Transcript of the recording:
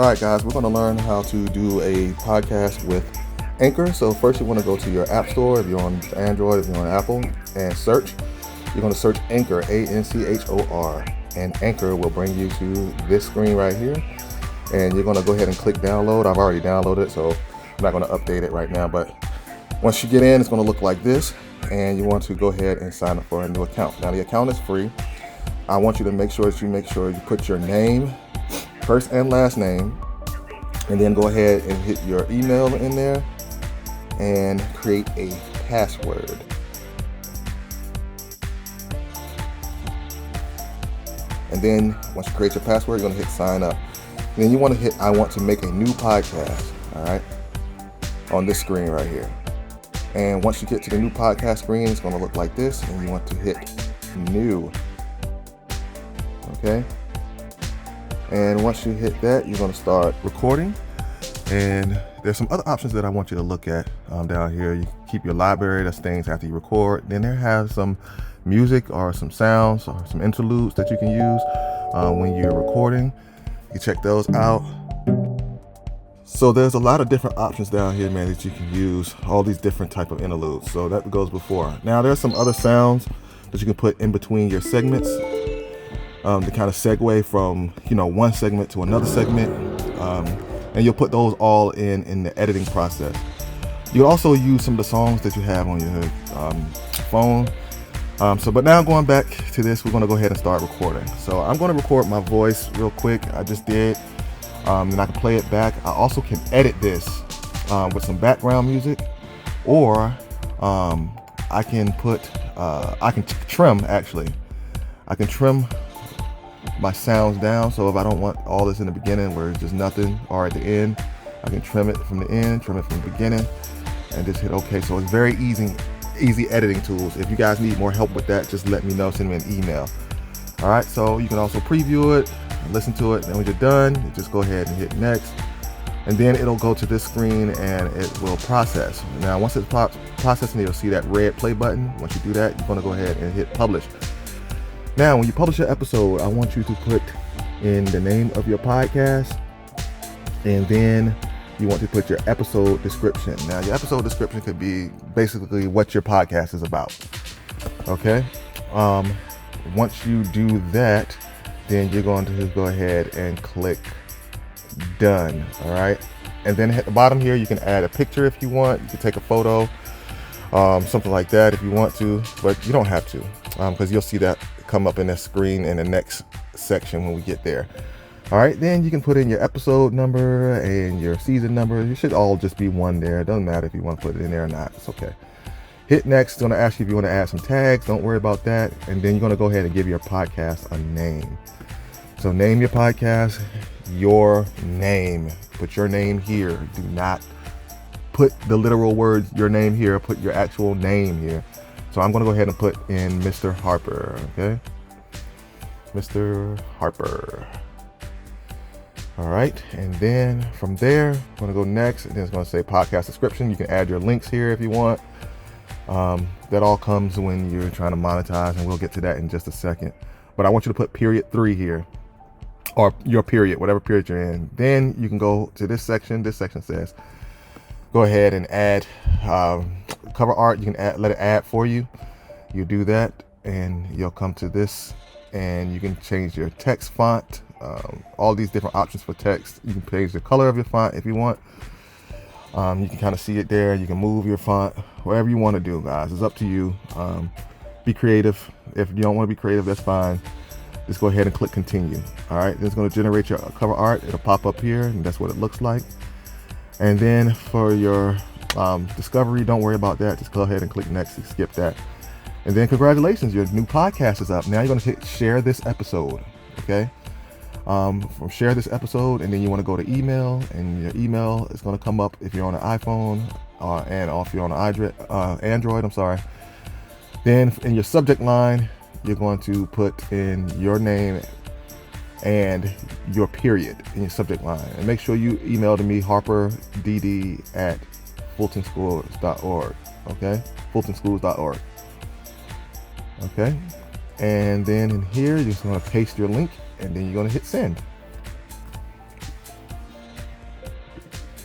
All right, guys, we're going to learn how to do a podcast with Anchor. So first you want to go to your app store if you're on Android, if you're on Apple, and search. You're going to search Anchor, Anchor, and Anchor will bring you to this screen right here. And you're going to go ahead and click download. I've already downloaded it, so I'm not going to update it right now. But once you get in, it's going to look like this. And you want to go ahead and sign up for a new account. Now the account is free. I want you to make sure you put your name, first and last name, and then go ahead and hit your email in there and create a password. And then once you create your password, you're going to hit sign up. And then you want to hit I want to make a new podcast, all right, on this screen right here. And once you get to the new podcast screen, it's going to look like this, and you want to hit new. Okay, and once you hit that, you're going to start recording. And there's some other options that I want you to look at down here. You keep your library, that's things after you record. Then there has some music or some sounds or some interludes that you can use when you're recording. You can check those out. So there's a lot of different options down here, man, that you can use, all these different type of interludes. So that goes before. Now there's some other sounds that you can put in between your segments. To kind of segue from one segment to another segment, and you'll put those all in the editing process. You'll also use some of the songs that you have on your phone. But now going back to this, we're going to go ahead and start recording. So I'm going to record my voice real quick. I just did, and I can play it back. I also can edit this with some background music, or I can trim. Actually, I can trim my sounds down, so if I don't want all this in the beginning where it's just nothing, or at the end, I can trim it from the end, trim it from the beginning, and just hit OK. So it's very easy editing tools. If you guys need more help with that, just let me know, send me an email. All right, so you can also preview it, listen to it, and when you're done, you just go ahead and hit next, and then it'll go to this screen and it will process. Now once it's processing, you'll see that red play button. Once you do that, you're going to go ahead and hit publish. Now, when you publish your episode, I want you to put in the name of your podcast, and then you want to put your episode description. Now, your episode description could be basically what your podcast is about. Okay. Once you do that, then you're going to go ahead and click done. All right. And then at the bottom here, you can add a picture if you want. You can take a photo, something like that if you want to, but you don't have to, because you'll see that come up in the screen in the next section when we get there. All right, then you can put in your episode number and your season number. You should all just be one there. It doesn't matter if you want to put it in there or not. It's okay. Hit next. It's going to ask you if you want to add some tags. Don't worry about that. And then you're going to go ahead and give your podcast a name. So name your podcast your name. Put your name here. Do not put the literal words your name here. Put your actual name here. So I'm going to go ahead and put in Mr. Harper, okay? Mr. Harper. All right, and then from there, I'm going to go next, and then it's going to say podcast description. You can add your links here if you want. That all comes when you're trying to monetize, and we'll get to that in just a second. But I want you to put period 3 here, or your period, whatever period you're in. Then you can go to this section. This section says, go ahead and add cover art. You can let it add for you. You do that, and you'll come to this, and you can change your text font. All these different options for text. You can change the color of your font if you want. You can kind of see it there. You can move your font, whatever you want to do, guys. It's up to you. Be creative. If you don't want to be creative, that's fine. Just go ahead and click continue. All right, it's going to generate your cover art. It'll pop up here, and that's what it looks like. And then for your discovery, don't worry about that. Just go ahead and click next. Skip that. And then congratulations, your new podcast is up. Now you're going to hit share this episode. Okay. From share this episode, and then you want to go to email, and your email is going to come up if you're on an iPhone and if you're on an Android. I'm sorry. Then in your subject line, you're going to put in your name and your period in your subject line, and make sure you email to me harperdd@fultonschools.org. Okay, fultonschools.org. Okay, and then in here you're just going to paste your link, and then you're going to hit send.